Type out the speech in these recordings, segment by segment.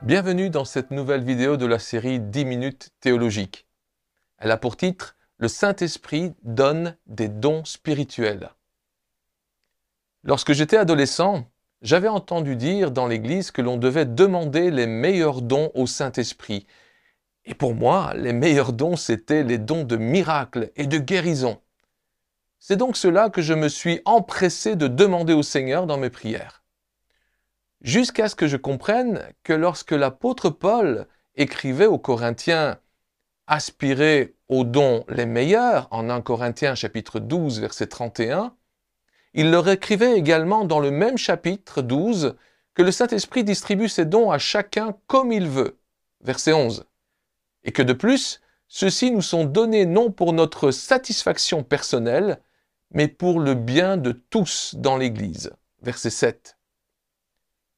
Bienvenue dans cette nouvelle vidéo de la série 10 minutes théologiques. Elle a pour titre « Le Saint-Esprit donne des dons spirituels ». Lorsque j'étais adolescent, j'avais entendu dire dans l'Église que l'on devait demander les meilleurs dons au Saint-Esprit. Et pour moi, les meilleurs dons, c'étaient les dons de miracles et de guérison. C'est donc cela que je me suis empressé de demander au Seigneur dans mes prières. Jusqu'à ce que je comprenne que lorsque l'apôtre Paul écrivait aux Corinthiens « Aspirez aux dons les meilleurs » en 1 Corinthiens chapitre 12 verset 31, il leur écrivait également dans le même chapitre 12 que le Saint-Esprit distribue ses dons à chacun comme il veut, verset 11, et que de plus, ceux-ci nous sont donnés non pour notre satisfaction personnelle, mais pour le bien de tous dans l'Église, verset 7.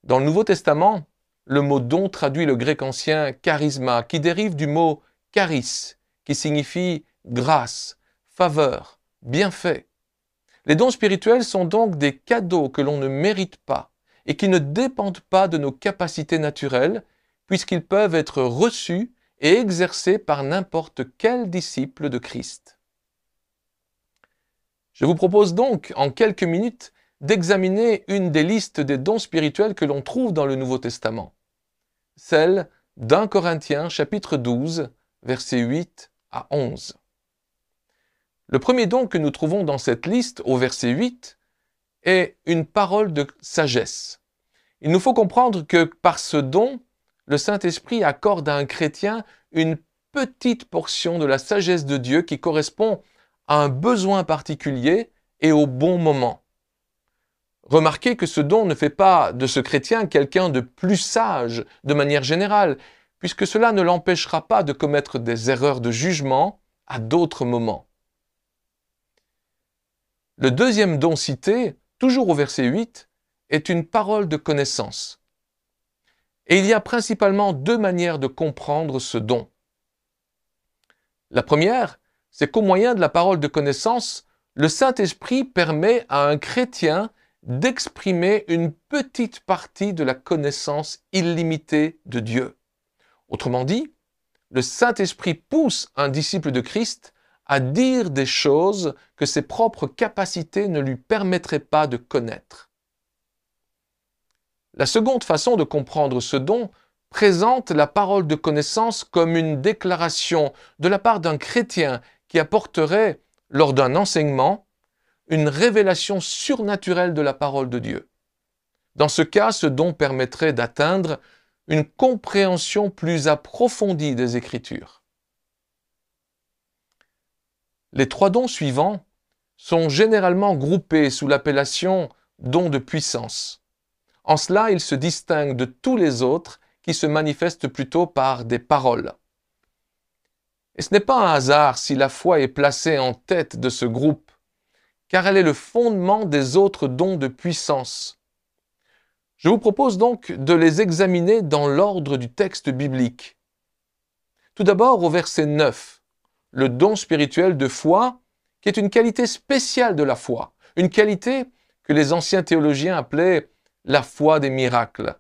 Dans le Nouveau Testament, le mot « don » traduit le grec ancien « charisma » qui dérive du mot « charis » qui signifie « grâce »,« faveur »,« bienfait ». Les dons spirituels sont donc des cadeaux que l'on ne mérite pas et qui ne dépendent pas de nos capacités naturelles puisqu'ils peuvent être reçus et exercés par n'importe quel disciple de Christ. Je vous propose donc, en quelques minutes, d'examiner une des listes des dons spirituels que l'on trouve dans le Nouveau Testament, celle d'1 Corinthiens chapitre 12, versets 8 à 11. Le premier don que nous trouvons dans cette liste, au verset 8, est une parole de sagesse. Il nous faut comprendre que par ce don, le Saint-Esprit accorde à un chrétien une petite portion de la sagesse de Dieu qui correspond à un besoin particulier et au bon moment. Remarquez que ce don ne fait pas de ce chrétien quelqu'un de plus sage de manière générale, puisque cela ne l'empêchera pas de commettre des erreurs de jugement à d'autres moments. Le deuxième don cité, toujours au verset 8, est une parole de connaissance. Et il y a principalement deux manières de comprendre ce don. La première, c'est qu'au moyen de la parole de connaissance, le Saint-Esprit permet à un chrétien d'exprimer une petite partie de la connaissance illimitée de Dieu. Autrement dit, le Saint-Esprit pousse un disciple de Christ à dire des choses que ses propres capacités ne lui permettraient pas de connaître. La seconde façon de comprendre ce don présente la parole de connaissance comme une déclaration de la part d'un chrétien qui apporterait, lors d'un enseignement, une révélation surnaturelle de la parole de Dieu. Dans ce cas, ce don permettrait d'atteindre une compréhension plus approfondie des Écritures. Les trois dons suivants sont généralement groupés sous l'appellation « dons de puissance ». En cela, ils se distinguent de tous les autres qui se manifestent plutôt par des paroles. Et ce n'est pas un hasard si la foi est placée en tête de ce groupe, car elle est le fondement des autres dons de puissance. Je vous propose donc de les examiner dans l'ordre du texte biblique. Tout d'abord au verset 9, le don spirituel de foi, qui est une qualité spéciale de la foi, une qualité que les anciens théologiens appelaient la foi des miracles.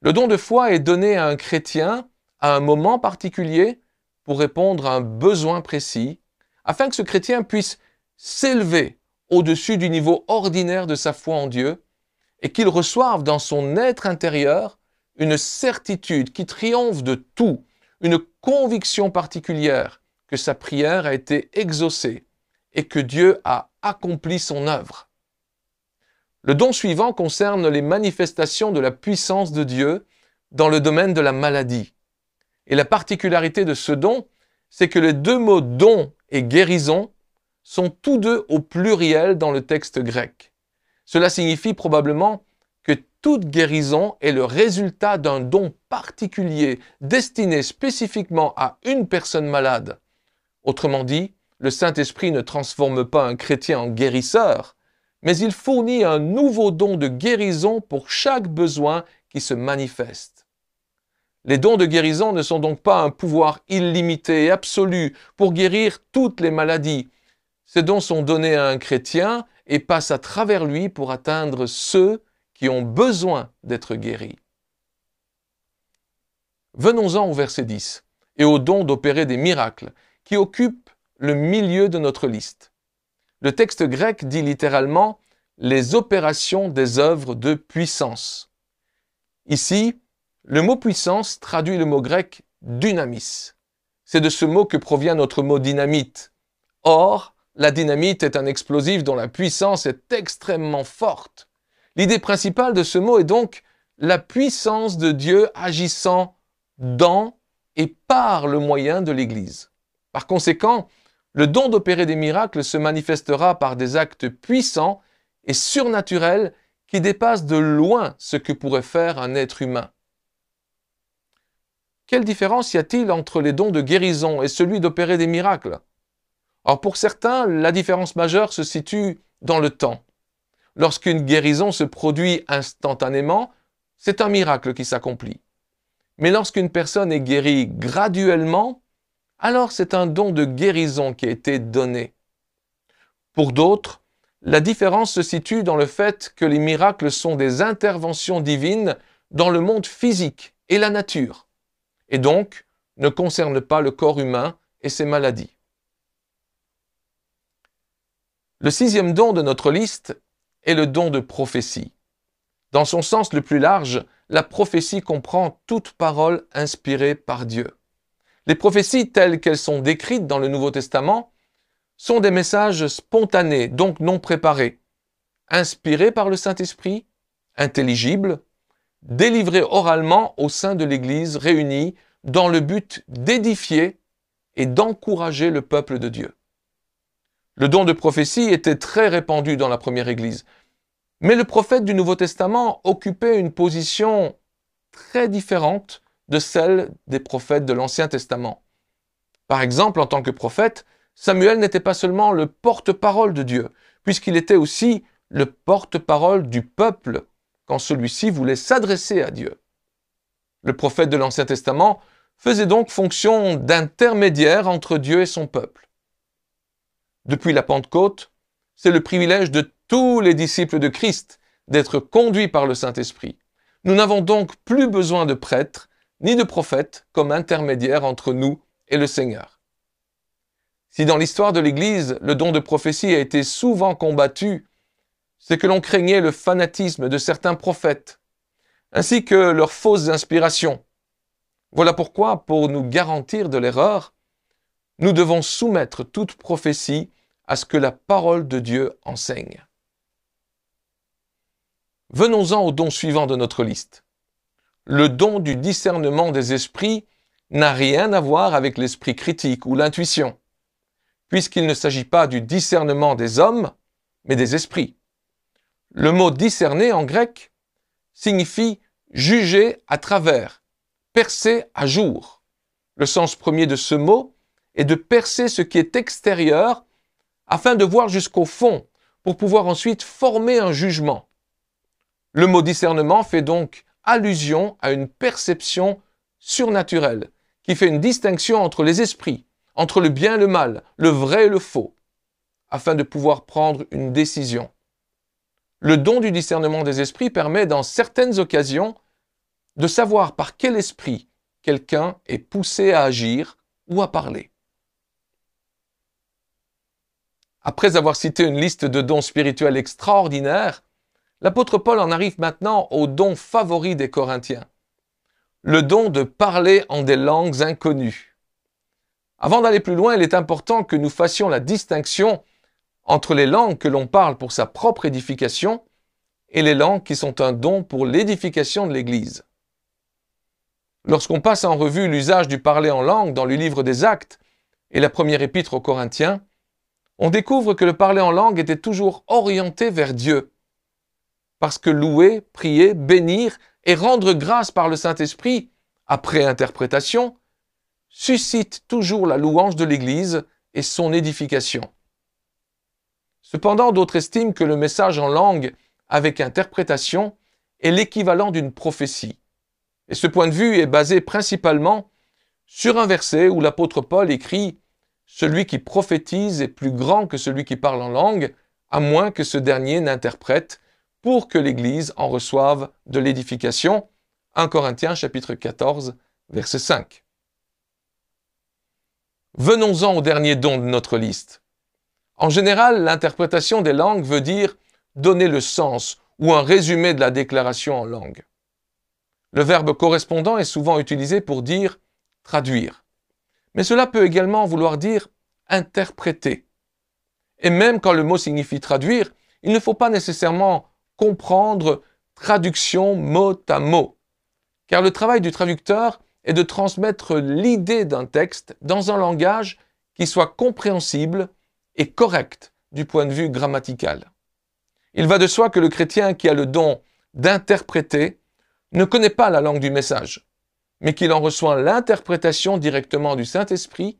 Le don de foi est donné à un chrétien à un moment particulier pour répondre à un besoin précis, afin que ce chrétien puisse s'élever au-dessus du niveau ordinaire de sa foi en Dieu et qu'il reçoive dans son être intérieur une certitude qui triomphe de tout, une conviction particulière que sa prière a été exaucée et que Dieu a accompli son œuvre. Le don suivant concerne les manifestations de la puissance de Dieu dans le domaine de la maladie. Et la particularité de ce don, c'est que les deux mots « don » et « guérison » sont tous deux au pluriel dans le texte grec. Cela signifie probablement que toute guérison est le résultat d'un don particulier destiné spécifiquement à une personne malade. Autrement dit, le Saint-Esprit ne transforme pas un chrétien en guérisseur, mais il fournit un nouveau don de guérison pour chaque besoin qui se manifeste. Les dons de guérison ne sont donc pas un pouvoir illimité et absolu pour guérir toutes les maladies. Ces dons sont donnés à un chrétien et passent à travers lui pour atteindre ceux qui ont besoin d'être guéris. Venons-en au verset 10 et au don d'opérer des miracles qui occupent le milieu de notre liste. Le texte grec dit littéralement « les opérations des œuvres de puissance ». Ici, le mot puissance traduit le mot grec dynamis. C'est de ce mot que provient notre mot dynamite. Or, la dynamite est un explosif dont la puissance est extrêmement forte. L'idée principale de ce mot est donc la puissance de Dieu agissant dans et par le moyen de l'Église. Par conséquent, le don d'opérer des miracles se manifestera par des actes puissants et surnaturels qui dépassent de loin ce que pourrait faire un être humain. Quelle différence y a-t-il entre les dons de guérison et celui d'opérer des miracles? Alors pour certains, la différence majeure se situe dans le temps. Lorsqu'une guérison se produit instantanément, c'est un miracle qui s'accomplit. Mais lorsqu'une personne est guérie graduellement, alors c'est un don de guérison qui a été donné. Pour d'autres, la différence se situe dans le fait que les miracles sont des interventions divines dans le monde physique et la nature, et donc ne concernent pas le corps humain et ses maladies. Le sixième don de notre liste est le don de prophétie. Dans son sens le plus large, la prophétie comprend toute parole inspirée par Dieu. Les prophéties telles qu'elles sont décrites dans le Nouveau Testament sont des messages spontanés, donc non préparés, inspirés par le Saint-Esprit, intelligibles, délivrés oralement au sein de l'Église réunie dans le but d'édifier et d'encourager le peuple de Dieu. Le don de prophétie était très répandu dans la première Église, mais le prophète du Nouveau Testament occupait une position très différente de celle des prophètes de l'Ancien Testament. Par exemple, en tant que prophète, Samuel n'était pas seulement le porte-parole de Dieu, puisqu'il était aussi le porte-parole du peuple quand celui-ci voulait s'adresser à Dieu. Le prophète de l'Ancien Testament faisait donc fonction d'intermédiaire entre Dieu et son peuple. Depuis la Pentecôte, c'est le privilège de tous les disciples de Christ d'être conduits par le Saint-Esprit. Nous n'avons donc plus besoin de prêtres ni de prophètes comme intermédiaires entre nous et le Seigneur. Si dans l'histoire de l'Église, le don de prophétie a été souvent combattu, c'est que l'on craignait le fanatisme de certains prophètes, ainsi que leurs fausses inspirations. Voilà pourquoi, pour nous garantir de l'erreur, nous devons soumettre toute prophétie à ce que la parole de Dieu enseigne. Venons-en au don suivant de notre liste. Le don du discernement des esprits n'a rien à voir avec l'esprit critique ou l'intuition, puisqu'il ne s'agit pas du discernement des hommes, mais des esprits. Le mot « discerner » en grec signifie « juger à travers », « percer à jour ». Le sens premier de ce mot est de percer ce qui est extérieur afin de voir jusqu'au fond, pour pouvoir ensuite former un jugement. Le mot discernement fait donc allusion à une perception surnaturelle, qui fait une distinction entre les esprits, entre le bien et le mal, le vrai et le faux, afin de pouvoir prendre une décision. Le don du discernement des esprits permet, dans certaines occasions, de savoir par quel esprit quelqu'un est poussé à agir ou à parler. Après avoir cité une liste de dons spirituels extraordinaires, l'apôtre Paul en arrive maintenant au don favori des Corinthiens, le don de parler en des langues inconnues. Avant d'aller plus loin, il est important que nous fassions la distinction entre les langues que l'on parle pour sa propre édification et les langues qui sont un don pour l'édification de l'Église. Lorsqu'on passe en revue l'usage du parler en langue dans le livre des Actes et la première épître aux Corinthiens, on découvre que le parler en langue était toujours orienté vers Dieu. Parce que louer, prier, bénir et rendre grâce par le Saint-Esprit, après interprétation, suscite toujours la louange de l'Église et son édification. Cependant, d'autres estiment que le message en langue avec interprétation est l'équivalent d'une prophétie. Et ce point de vue est basé principalement sur un verset où l'apôtre Paul écrit « Celui qui prophétise est plus grand que celui qui parle en langue, à moins que ce dernier n'interprète, pour que l'Église en reçoive de l'édification. » 1 Corinthiens chapitre 14, verset 5. Venons-en au dernier don de notre liste. En général, l'interprétation des langues veut dire donner le sens ou un résumé de la déclaration en langue. Le verbe correspondant est souvent utilisé pour dire traduire. Mais cela peut également vouloir dire interpréter. Et même quand le mot signifie traduire, il ne faut pas nécessairement comprendre traduction mot à mot. Car le travail du traducteur est de transmettre l'idée d'un texte dans un langage qui soit compréhensible et correct du point de vue grammatical. Il va de soi que le chrétien qui a le don d'interpréter ne connaît pas la langue du message, mais qu'il en reçoit l'interprétation directement du Saint-Esprit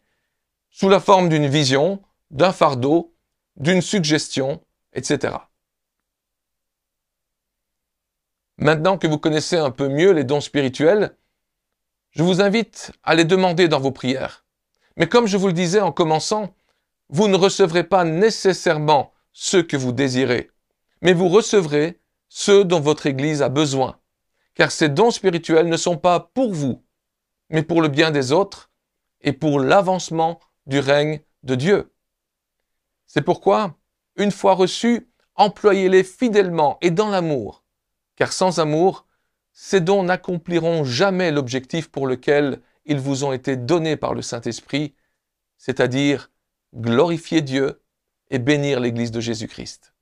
sous la forme d'une vision, d'un fardeau, d'une suggestion, etc. Maintenant que vous connaissez un peu mieux les dons spirituels, je vous invite à les demander dans vos prières. Mais comme je vous le disais en commençant, vous ne recevrez pas nécessairement ceux que vous désirez, mais vous recevrez ceux dont votre Église a besoin, car ces dons spirituels ne sont pas pour vous, mais pour le bien des autres et pour l'avancement du règne de Dieu. C'est pourquoi, une fois reçus, employez-les fidèlement et dans l'amour, car sans amour, ces dons n'accompliront jamais l'objectif pour lequel ils vous ont été donnés par le Saint-Esprit, c'est-à-dire glorifier Dieu et bénir l'Église de Jésus-Christ.